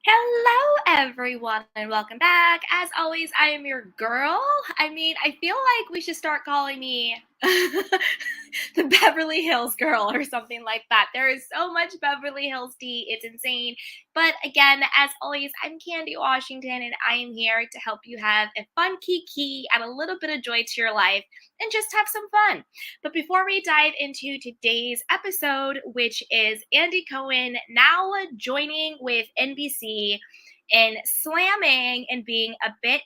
Hello, everyone, and welcome back. As always, I am your girl. I feel like we should start calling me the Beverly Hills girl or something like that. There is so much Beverly Hills tea, it's insane. But again, as always, I'm Candy Washington, and I am here to help you have a fun kiki, add a little bit of joy to your life, and just have some fun. But before we dive into today's episode, which is Andy Cohen now joining with NBC in slamming and being a bit,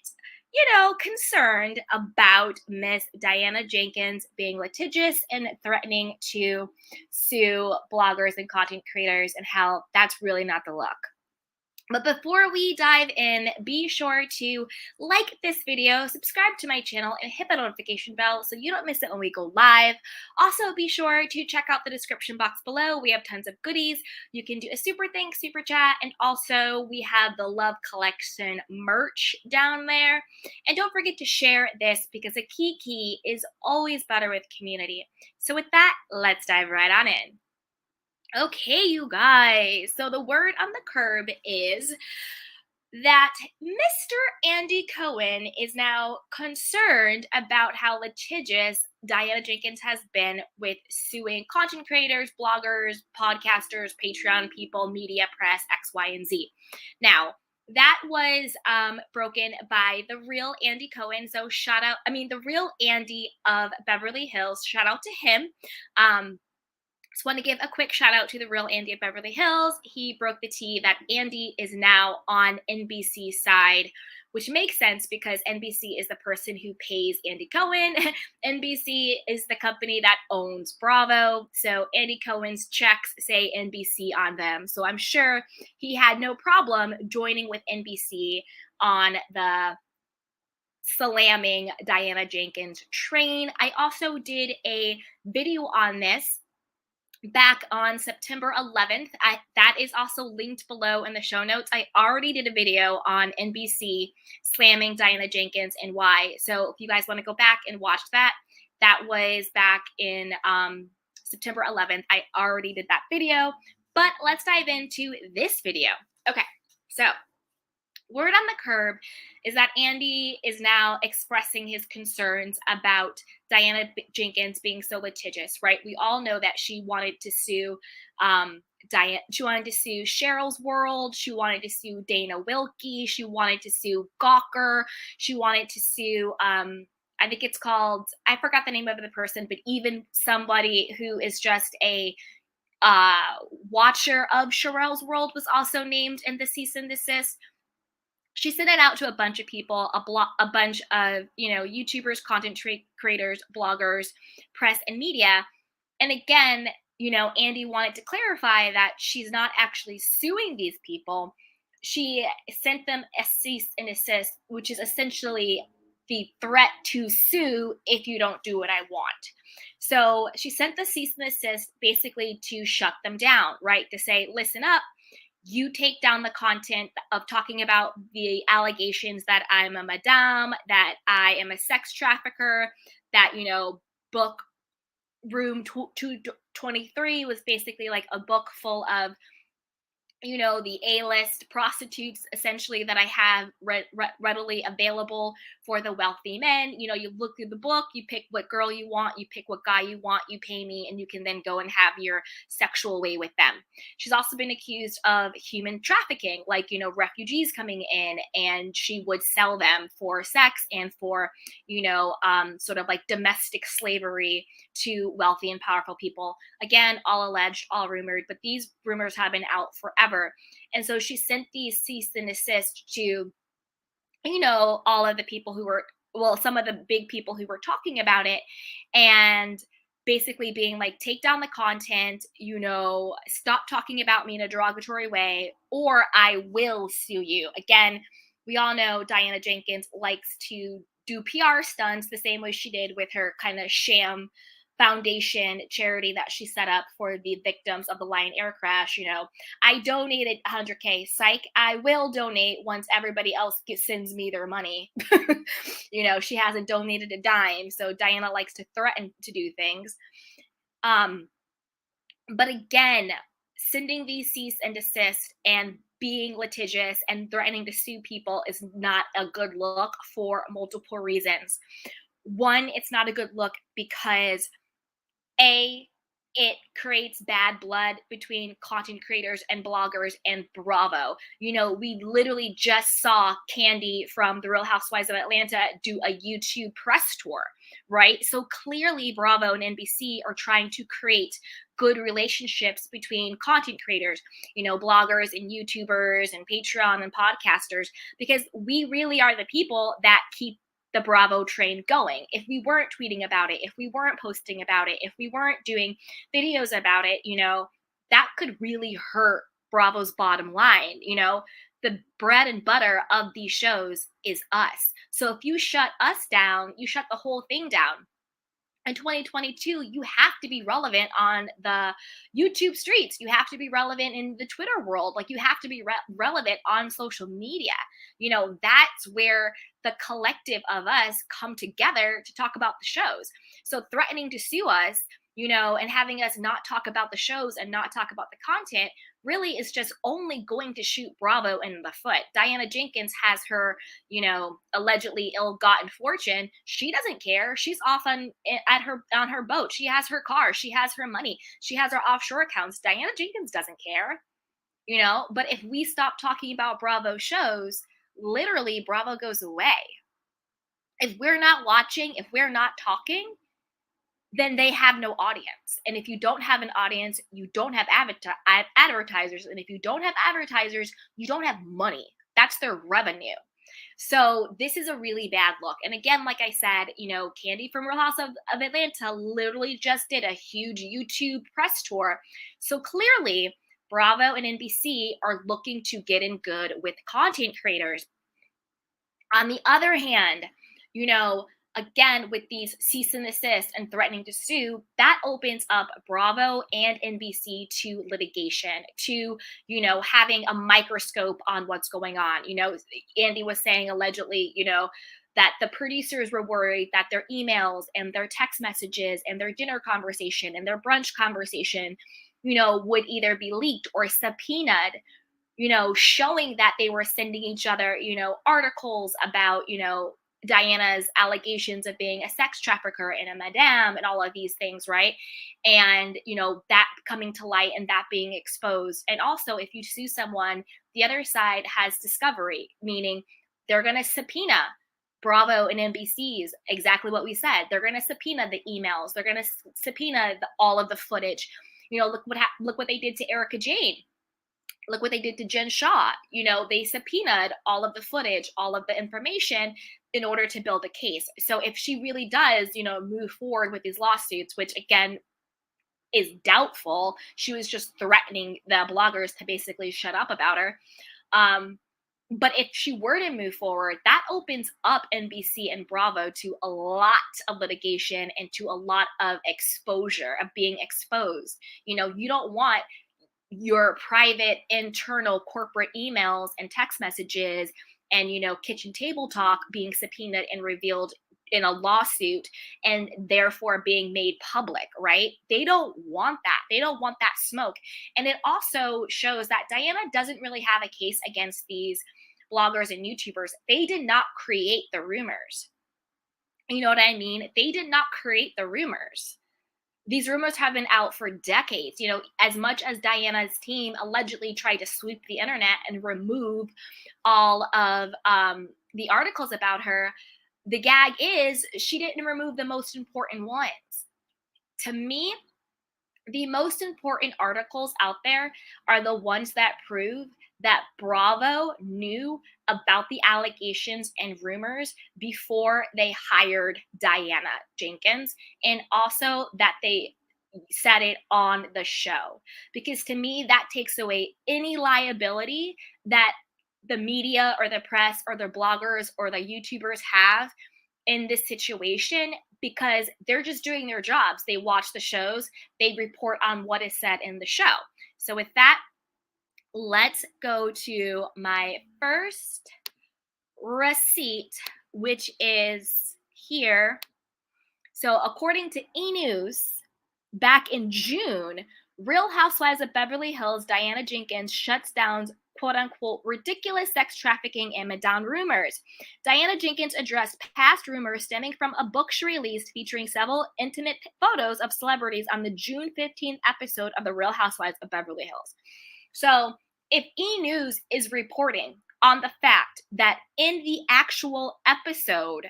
concerned about Miss Diana Jenkins being litigious and threatening to sue bloggers and content creators, and how that's really not the look. But before we dive in, be sure to like this video, subscribe to my channel, and hit the notification bell so you don't miss it when we go live. Also, be sure to check out the description box below. We have tons of goodies. You can do a super thanks, super chat, and also we have the Love Collection merch down there. And don't forget to share this because a kiki is always better with community. So with that, let's dive right on in. Okay, you guys. So the word on the curb is that Mr. Andy Cohen is now concerned about how litigious Diana Jenkins has been with suing content creators, bloggers, podcasters, Patreon people, media, press, X, Y, and Z. Now, that was broken by the real Andy Cohen. So the real Andy of Beverly Hills. Shout out to him. Just want to give a quick shout out to the real Andy of Beverly Hills. He broke the tea that Andy is now on NBC's side, which makes sense because NBC is the person who pays Andy Cohen. NBC is the company that owns Bravo. So Andy Cohen's checks say NBC on them. So I'm sure he had no problem joining with NBC on the slamming Diana Jenkins train. I also did a video on this back on September 11th. That is also linked below in the show notes. I already did a video on NBC slamming Diana Jenkins and why. So if you guys want to go back and watch that, that was back in September 11th. I already did that video, but let's dive into this video. Okay, so word on the curb is that Andy is now expressing his concerns about Diana Jenkins being so litigious, right? We all know that she wanted to sue Diane. She wanted to sue Cheryl's World. She wanted to sue Dana Wilkie. She wanted to sue Gawker. She wanted to sue I think it's called, I forgot the name of the person, but even somebody who is just a watcher of Cheryl's World was also named in the cease and desist. She sent it out to a bunch of people, a bunch of, YouTubers, content creators, bloggers, press, and media. And again, Andy wanted to clarify that she's not actually suing these people. She sent them a cease and desist, which is essentially the threat to sue if you don't do what I want. So she sent the cease and desist basically to shut them down, right? To say, listen up, you take down the content of talking about the allegations that I'm a madame, that I am a sex trafficker, that, book room 223 was basically like a book full of, the A-list prostitutes essentially that I have readily available for the wealthy men. You look through the book, you pick what girl you want, you pick what guy you want, you pay me, and you can then go and have your sexual way with them. She's also been accused of human trafficking, like, refugees coming in, and she would sell them for sex and for, sort of like domestic slavery to wealthy and powerful people. Again, all alleged, all rumored, but these rumors have been out forever. And so she sent these cease and desist to, all of the people who were, some of the big people who were talking about it, and basically being like, take down the content, stop talking about me in a derogatory way, or I will sue you. Again, we all know Diana Jenkins likes to do PR stunts the same way she did with her kind of sham foundation charity that she set up for the victims of the Lion Air crash. I donated 100K. Psych, I will donate once everybody else sends me their money. She hasn't donated a dime, so Diana likes to threaten to do things. But again, sending these cease and desist and being litigious and threatening to sue people is not a good look for multiple reasons. One, it's not a good look because a it creates bad blood between content creators and bloggers and Bravo. We literally just saw Candy from The Real Housewives of Atlanta do a YouTube press tour, right? So clearly Bravo and NBC are trying to create good relationships between content creators, bloggers and YouTubers and Patreon and podcasters, because we really are the people that keep the Bravo train going. If we weren't tweeting about it, if we weren't posting about it, if we weren't doing videos about it, that could really hurt Bravo's bottom line. The bread and butter of these shows is us. So if you shut us down, you shut the whole thing down. In 2022, you have to be relevant on the YouTube streets. You have to be relevant in the Twitter world. Like, you have to be relevant on social media. That's where the collective of us come together to talk about the shows. So threatening to sue us, and having us not talk about the shows and not talk about the content really is just only going to shoot Bravo in the foot. Diana Jenkins has her, allegedly ill-gotten fortune. She doesn't care. She's off on her boat. She has her car. She has her money. She has her offshore accounts. Diana Jenkins doesn't care. But if we stop talking about Bravo shows, literally Bravo goes away. If we're not watching, if we're not talking, then they have no audience. And if you don't have an audience, you don't have advertisers. And if you don't have advertisers, you don't have money. That's their revenue. So this is a really bad look. And again, like I said, Candy from Real House of Atlanta literally just did a huge YouTube press tour. So clearly, Bravo and NBC are looking to get in good with content creators. On the other hand, again, with these cease and desist and threatening to sue, that opens up Bravo and NBC to litigation, to, having a microscope on what's going on. Andy was saying allegedly, that the producers were worried that their emails and their text messages and their dinner conversation and their brunch conversation, would either be leaked or subpoenaed, showing that they were sending each other, articles about, Diana's allegations of being a sex trafficker and a madame and all of these things, right? And, that coming to light and that being exposed. And also, if you sue someone, the other side has discovery, meaning they're going to subpoena Bravo and NBC's, exactly what we said. They're going to subpoena the emails. They're going to subpoena all of the footage. Look what they did to Erica Jane. Look what they did to Jen Shaw. They subpoenaed all of the footage, all of the information in order to build a case. So if she really does, move forward with these lawsuits, which again is doubtful, she was just threatening the bloggers to basically shut up about her. But if she were to move forward, that opens up NBC and Bravo to a lot of litigation and to a lot of exposure, of being exposed. You don't want your private internal corporate emails and text messages and kitchen table talk being subpoenaed and revealed in a lawsuit and therefore being made public, right? They don't want that. They don't want that smoke. And it also shows that Diana doesn't really have a case against these bloggers and YouTubers. They did not create the rumors. You know what I mean? They did not create the rumors. These rumors have been out for decades. As much as Diana's team allegedly tried to sweep the internet and remove all of the articles about her, the gag is she didn't remove the most important ones. To me, the most important articles out there are the ones that prove that Bravo knew about the allegations and rumors before they hired Diana Jenkins, and also that they said it on the show. Because to me, that takes away any liability that the media or the press or the bloggers or the YouTubers have in this situation, because they're just doing their jobs. They watch the shows, they report on what is said in the show. So with that, let's go to my first receipt, which is here. So according to E! back in June, Real Housewives of Beverly Hills Diana Jenkins shuts down quote unquote ridiculous sex trafficking and Madame rumors. Diana Jenkins addressed past rumors stemming from a book she released featuring several intimate photos of celebrities on the June 15th episode of The Real Housewives of Beverly Hills. So, if E! News is reporting on the fact that in the actual episode,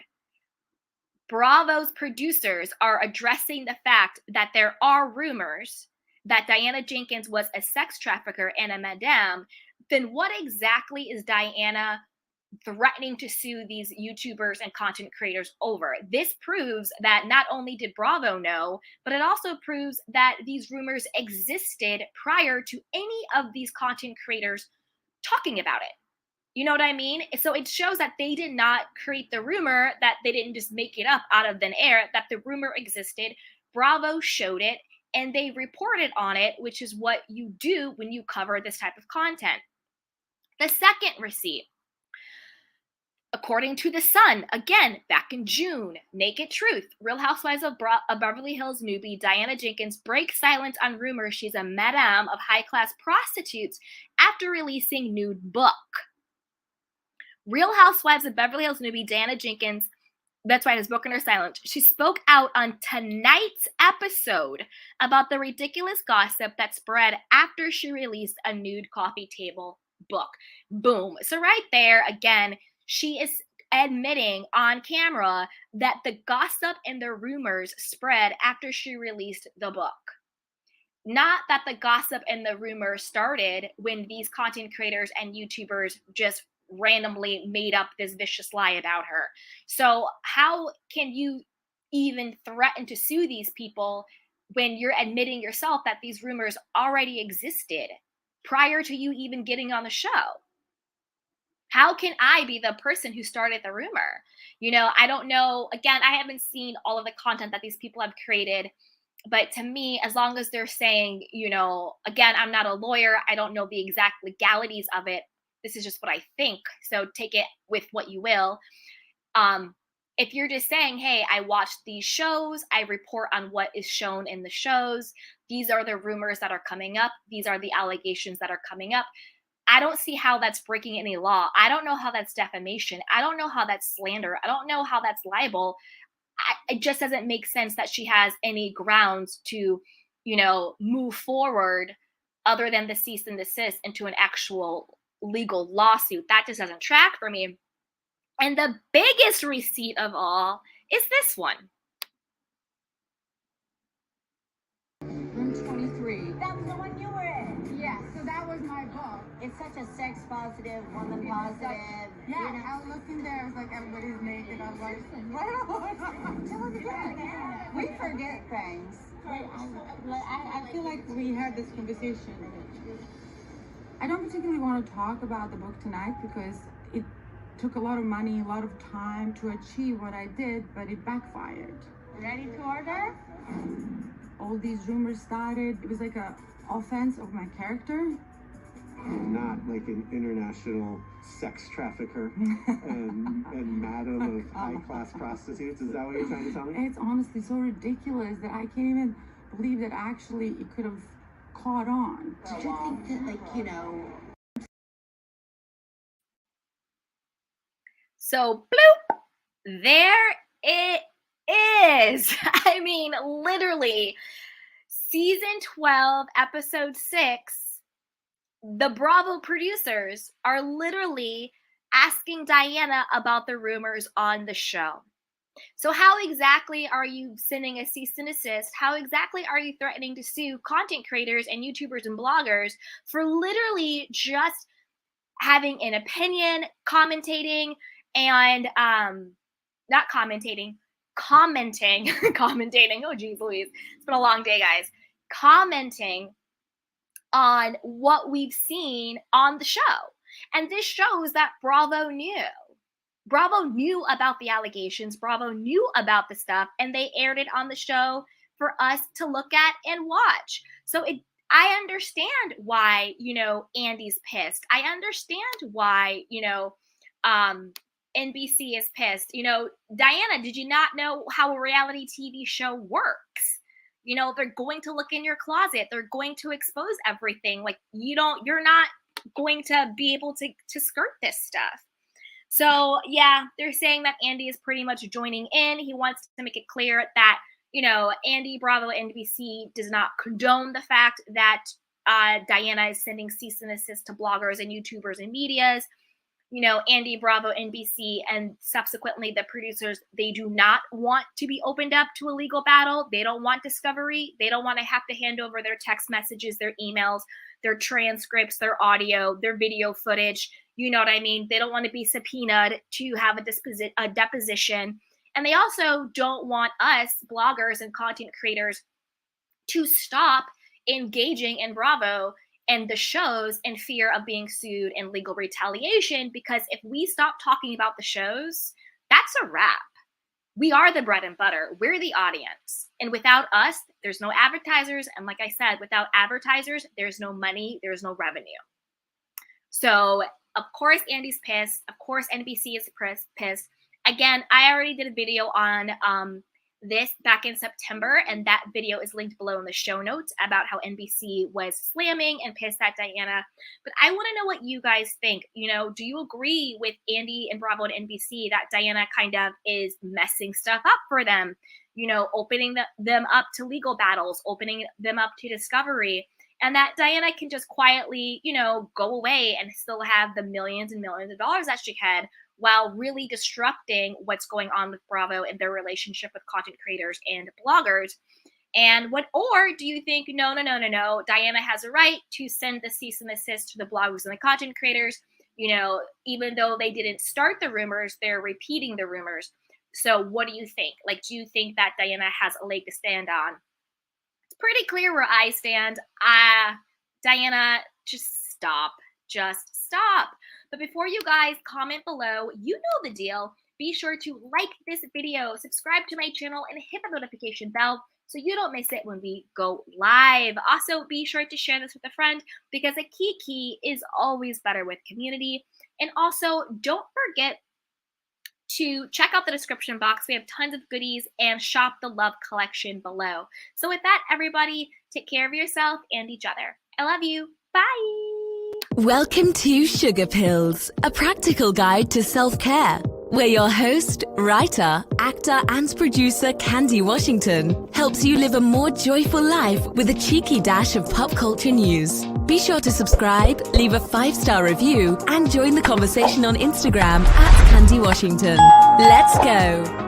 Bravo's producers are addressing the fact that there are rumors that Diana Jenkins was a sex trafficker and a madame, then what exactly is Diana threatening to sue these YouTubers and content creators over? This proves that not only did Bravo know, but it also proves that these rumors existed prior to any of these content creators talking about it. You know what I mean? So it shows that they did not create the rumor, that they didn't just make it up out of thin air, that the rumor existed. Bravo showed it and they reported on it, which is what you do when you cover this type of content. The second receipt, according to The Sun, again, back in June, Naked Truth, Real Housewives of Beverly Hills newbie Diana Jenkins breaks silence on rumors she's a madame of high-class prostitutes after releasing nude book. Real Housewives of Beverly Hills newbie Diana Jenkins, that's right, has broken her silence. She spoke out on tonight's episode about the ridiculous gossip that spread after she released a nude coffee table book. Boom. So right there, again, she is admitting on camera that the gossip and the rumors spread after she released the book. Not that the gossip and the rumors started when these content creators and YouTubers just randomly made up this vicious lie about her. So how can you even threaten to sue these people when you're admitting yourself that these rumors already existed prior to you even getting on the show? How can I be the person who started the rumor? I don't know. Again, I haven't seen all of the content that these people have created. But to me, as long as they're saying, again, I'm not a lawyer, I don't know the exact legalities of it. This is just what I think. So take it with what you will. If you're just saying, hey, I watched these shows, I report on what is shown in the shows, these are the rumors that are coming up, these are the allegations that are coming up, I don't see how that's breaking any law. I don't know how that's defamation. I don't know how that's slander. I don't know how that's libel. It just doesn't make sense that she has any grounds to, move forward other than the cease and desist into an actual legal lawsuit. That just doesn't track for me. And the biggest receipt of all is this one. Room 23. That was the one you were in. Yeah, so that was my book. It's such a sex positive, woman positive. Yeah, I was looking there, I was like, everybody's naked. I was like, we forget things. I feel like we had this conversation. I don't particularly want to talk about the book tonight because it took a lot of money, a lot of time to achieve what I did, but it backfired. Ready to order? All these rumors started. It was like a offense of my character. Not like an international sex trafficker and madam of high-class prostitutes. Is that what you're trying to tell me? It's honestly so ridiculous that I can't even believe that actually it could have caught on. Did you think that, So, bloop, there it is. I mean, literally, season 12, episode 6, the Bravo producers are literally asking Diana about the rumors on the show. So how exactly are you sending a cease and desist? How exactly are you threatening to sue content creators and YouTubers and bloggers for literally just having an opinion, commentating, and not commentating, commenting, commentating. Oh, geez, Louise. It's been a long day, guys. Commenting on what we've seen on the show. And this shows that Bravo knew. Bravo knew about the allegations. Bravo knew about the stuff, and they aired it on the show for us to look at and watch. So I understand why, Andy's pissed. I understand why, NBC is pissed. Diana, did you not know how a reality TV show works? They're going to look in your closet. They're going to expose everything. Like, you're not going to be able to skirt this stuff. So yeah, they're saying that Andy is pretty much joining in. He wants to make it clear that, you know, Andy Bravo NBC does not condone the fact that Diana is sending cease and desist to bloggers and YouTubers and medias. You know, Andy Bravo NBC and subsequently the producers, they do not want to be opened up to a legal battle. They don't want discovery. They don't want to have to hand over their text messages, their emails, their transcripts, their audio, their video footage. You know what I mean? They don't want to be subpoenaed to have a deposition. And they also don't want us, bloggers and content creators, to stop engaging in Bravo and the shows in fear of being sued and legal retaliation, because if we stop talking about the shows, that's a wrap. We are the bread and butter. We're the audience. And without us, there's no advertisers. And like I said, without advertisers, there's no money, there's no revenue. So of course, Andy's pissed. Of course, NBC is pissed. Again, I already did a video on this back in September, and that video is linked below in the show notes about how NBC was slamming and pissed at Diana. But I want to know what you guys think. You know, do you agree with Andy and Bravo and NBC that Diana kind of is messing stuff up for them? You know, opening them up to legal battles, opening them up to discovery, and that Diana can just quietly, you know, go away and still have the millions and millions of dollars that she had, while really disrupting what's going on with Bravo and their relationship with content creators and bloggers. And or do you think, no, Diana has a right to send the cease and desist to the bloggers and the content creators? You know, even though they didn't start the rumors, they're repeating the rumors. So what do you think? Like, do you think that Diana has a leg to stand on? It's pretty clear where I stand. Diana, just stop. Just stop. But before you guys comment below, you know the deal. Be sure to like this video, subscribe to my channel, and hit the notification bell so you don't miss it when we go live. Also, be sure to share this with a friend, because a key is always better with community. And also, don't forget to check out the description box. We have tons of goodies, and shop the Love collection below. So with that, everybody, take care of yourself and each other. I love you. Bye. Welcome to Sugar Pills, a practical guide to self-care, where your host, writer, actor, and producer Candy Washington helps you live a more joyful life with a cheeky dash of pop culture news. Be sure to subscribe, leave a 5-star review, and join the conversation on Instagram @Candy Washington. Let's go!